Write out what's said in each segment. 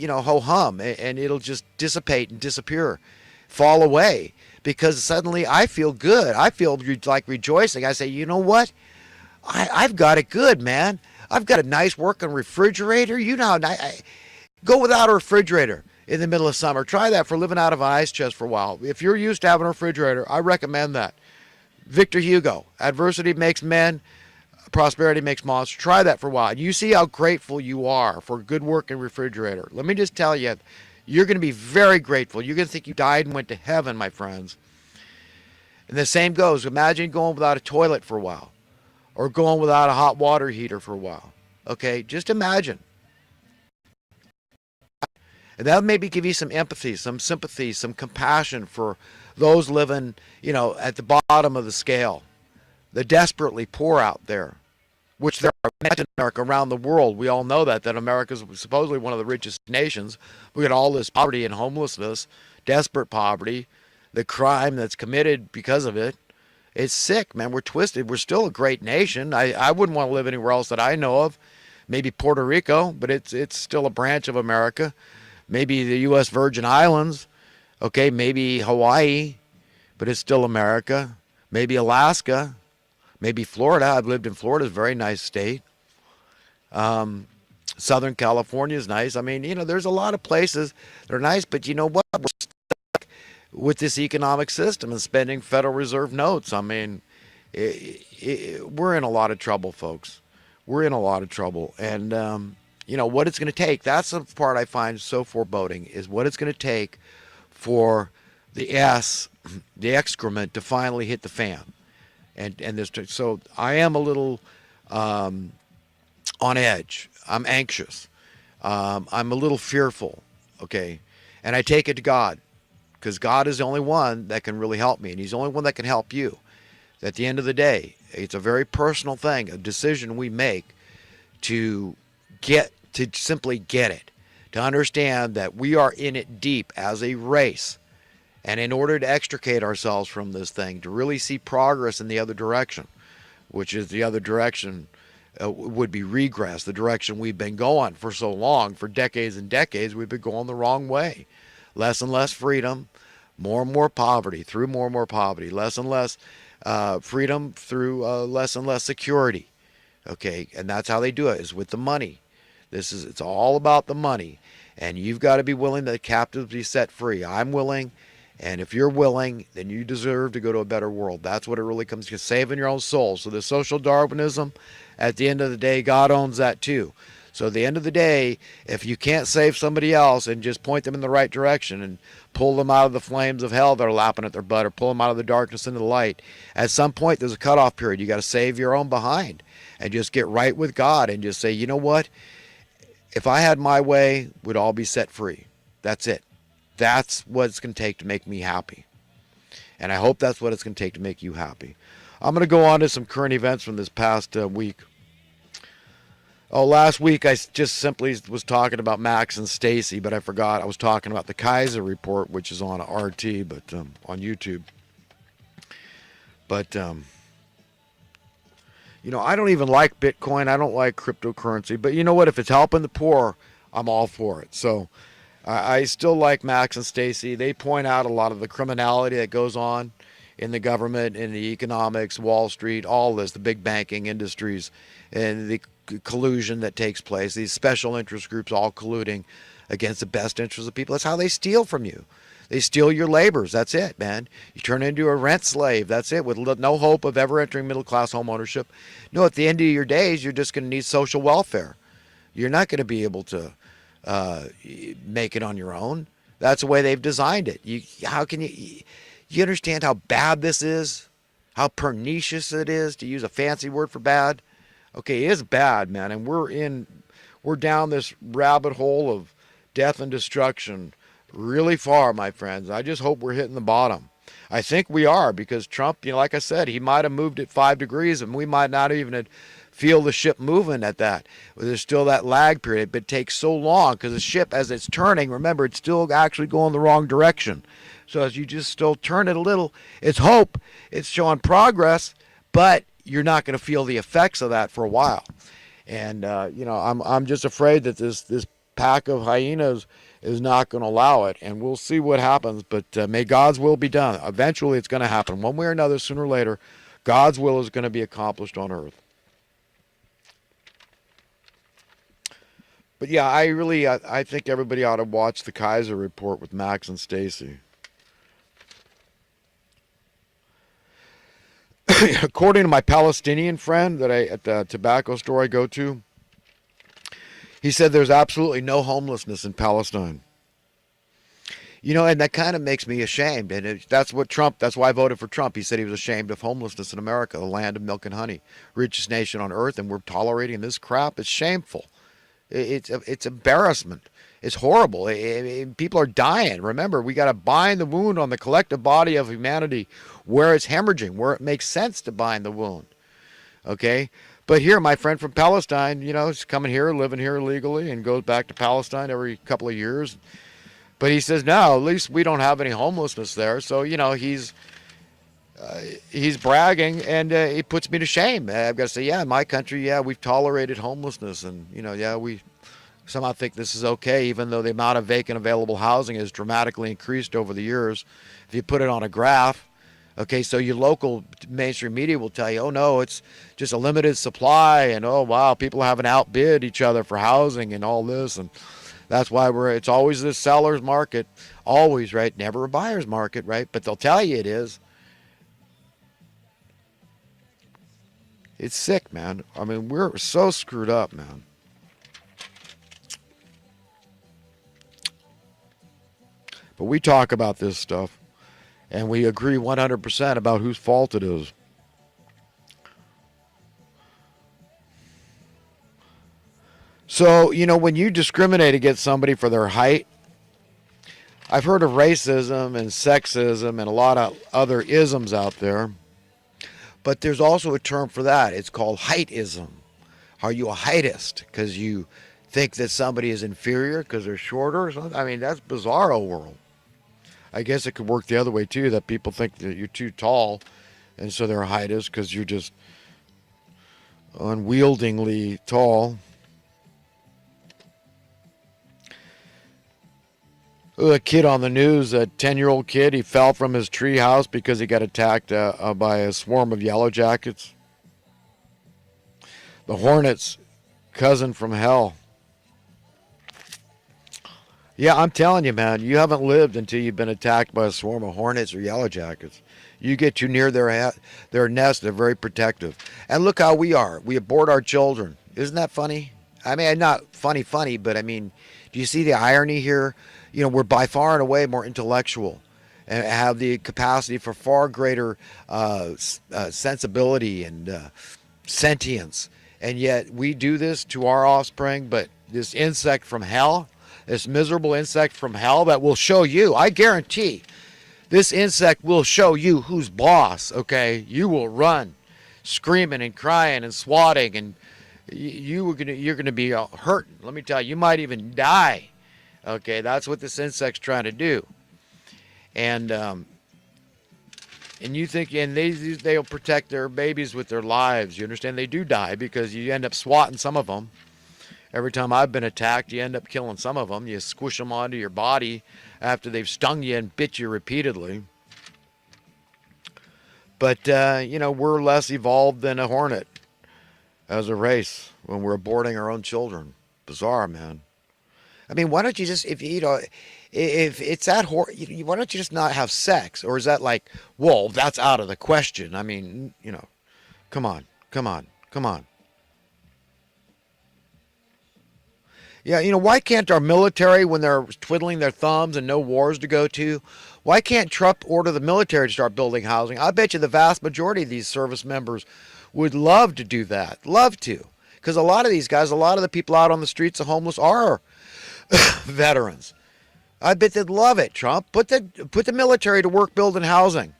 ho-hum, and it'll just dissipate and disappear, fall away, because suddenly I feel good. I feel like rejoicing. I say, you know what? I've got it good, man. I've got a nice working refrigerator. You know, go without a refrigerator in the middle of summer. Try that for living out of an ice chest for a while. If you're used to having a refrigerator, I recommend that. Victor Hugo, adversity makes men, prosperity makes monsters. Try that for a while. You see how grateful you are for a good working refrigerator. Let me just tell you, you're going to be very grateful. You're going to think you died and went to heaven, my friends. And the same goes. Imagine going without a toilet for a while, or going without a hot water heater for a while. Okay, just imagine. And that'll maybe give you some empathy, some sympathy, some compassion for those living, at the bottom of the scale, the desperately poor out there, which there are in America, around the world. We all know that America is supposedly one of the richest nations. We got all this poverty and homelessness, desperate poverty, the crime that's committed because of it. It's sick, man. We're twisted. We're still a great nation. I wouldn't want to live anywhere else that I know of. Maybe Puerto Rico, but it's still a branch of America. Maybe the U.S. Virgin Islands. Okay, maybe Hawaii, but it's still America. Maybe Alaska. Maybe Florida. I've lived in Florida. It's a very nice state. Southern California is nice. I mean, there's a lot of places that are nice, but you know what? We're stuck with this economic system and spending Federal Reserve notes. I mean, we're in a lot of trouble, folks. We're in a lot of trouble. And, what it's going to take, that's the part I find so foreboding, is what it's going to take for the excrement to finally hit the fan. So I am a little on edge. I'm anxious. I'm a little fearful, okay? And I take it to God, because God is the only one that can really help me, and He's the only one that can help you. At the end of the day, it's a very personal thing, a decision we make to simply get it, to understand that we are in it deep as a race. And in order to extricate ourselves from this thing, to really see progress in the other direction, which is the other direction would be regress, the direction we've been going for so long, for decades and decades, we've been going the wrong way. Less and less freedom, more and more poverty, through more and more poverty, less and less freedom through less and less security. Okay, and that's how they do it, is with the money. It's all about the money. And you've got to be willing that the captives be set free. I'm willing. And if you're willing, then you deserve to go to a better world. That's what it really comes to, saving your own soul. So the social Darwinism, at the end of the day, God owns that too. So at the end of the day, if you can't save somebody else and just point them in the right direction and pull them out of the flames of hell that are lapping at their butt, or pull them out of the darkness into the light, at some point there's a cutoff period. You got to save your own behind and just get right with God and just say, you know what? If I had my way, we'd all be set free. That's it. That's what it's going to take to make me happy. And I hope that's what it's going to take to make you happy. I'm going to go on to some current events from this past week. Last week I just simply was talking about Max and Stacy, but I forgot I was talking about the Kaiser report, which is on RT, but on YouTube. But, I don't even like Bitcoin. I don't like cryptocurrency. But you know what? If it's helping the poor, I'm all for it. So I still like Max and Stacy. They point out a lot of the criminality that goes on in the government, in the economics, Wall Street, all this, the big banking industries, and the collusion that takes place. These special interest groups all colluding against the best interests of people. That's how they steal from you. They steal your labors. That's it, man. You turn into a rent slave. That's it, with no hope of ever entering middle-class home ownership. No, at the end of your days, you're just going to need social welfare. You're not going to be able to make it on your own. That's the way they've designed it. How can you understand how bad this is? How pernicious it is, to use a fancy word for bad? Okay, it is bad, man, and we're down this rabbit hole of death and destruction really far, my friends. I just hope we're hitting the bottom. I think we are, because Trump, like I said, he might have moved it 5 degrees, and we might not even feel the ship moving at that. There's still that lag period, but it takes so long because the ship, as it's turning, remember, it's still actually going the wrong direction. So as you just still turn it a little, it's hope, it's showing progress, but you're not going to feel the effects of that for a while. And I'm just afraid that this pack of hyenas is not going to allow it, and we'll see what happens. But may God's will be done. Eventually, it's going to happen one way or another. Sooner or later, God's will is going to be accomplished on earth. But yeah, I think everybody ought to watch the Kaiser Report with Max and Stacy. According to my Palestinian friend at the tobacco store I go to, he said there's absolutely no homelessness in Palestine. And that kind of makes me ashamed. And that's why I voted for Trump. He said he was ashamed of homelessness in America, the land of milk and honey, richest nation on earth, and we're tolerating this crap. It's shameful. It's embarrassment. It's horrible. People are dying. Remember, we got to bind the wound on the collective body of humanity where it's hemorrhaging, where it makes sense to bind the wound. Okay? But here, my friend from Palestine, is coming here, living here illegally, and goes back to Palestine every couple of years. But he says, no, at least we don't have any homelessness there. So, he's bragging, and it puts me to shame. I've got to say, yeah, in my country, yeah, we've tolerated homelessness, and yeah, we somehow think this is okay, even though the amount of vacant available housing has dramatically increased over the years. If you put it on a graph, okay, so your local mainstream media will tell you, oh no, it's just a limited supply, and oh wow, people haven't outbid each other for housing and all this, and that's why it's always this seller's market, always, right? Never a buyer's market, right? But they'll tell you it is. It's sick, man. I mean, we're so screwed up, man. But we talk about this stuff, and we agree 100% about whose fault it is. So, when you discriminate against somebody for their height, I've heard of racism and sexism and a lot of other isms out there. But there's also a term for that. It's called heightism. Are you a heightist because you think that somebody is inferior because they're shorter or something? I mean, that's bizarro world. I guess it could work the other way too, that people think that you're too tall, and so they're heightist because you're just unwieldingly tall. A kid on the news, a 10-year-old kid, he fell from his treehouse because he got attacked by a swarm of yellow jackets. The hornets, cousin from hell. Yeah, I'm telling you, man, you haven't lived until you've been attacked by a swarm of hornets or yellow jackets. You get too near their nest, they're very protective. And look how we are. We abort our children. Isn't that funny? I mean, not funny, but I mean, do you see the irony here? We're by far and away more intellectual and have the capacity for far greater sensibility and sentience. And yet we do this to our offspring, but this insect from hell, this miserable insect from hell that will show you, I guarantee, this insect will show you who's boss, okay? You will run screaming and crying and swatting, and you're going to be hurting. Let me tell you, you might even die. Okay, that's what this insect's trying to do, and you think, and they'll protect their babies with their lives. You understand? They do die because you end up swatting some of them. Every time I've been attacked, you end up killing some of them. You squish them onto your body after they've stung you and bit you repeatedly. But we're less evolved than a hornet as a race when we're aborting our own children. Bizarre, man. I mean, why don't you just, if it's that why don't you just not have sex? Or is that like, whoa, that's out of the question? I mean, come on. Yeah, why can't our military, when they're twiddling their thumbs and no wars to go to, why can't Trump order the military to start building housing? I bet you the vast majority of these service members would love to do that. Love to. Because a lot of these guys, a lot of the people out on the streets, the homeless, are veterans. I bet they'd love it, Trump. Put the military to work building housing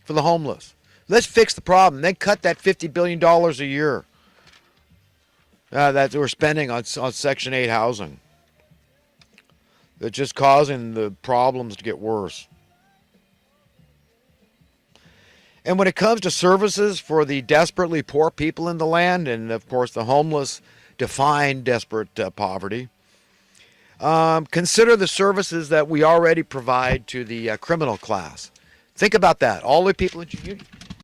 for the homeless. Let's fix the problem. Then cut that $50 billion a year that we're spending on Section 8 housing. That's just causing the problems to get worse. And when it comes to services for the desperately poor people in the land, and of course the homeless define desperate poverty, Consider the services that we already provide to the criminal class. Think about that. All the people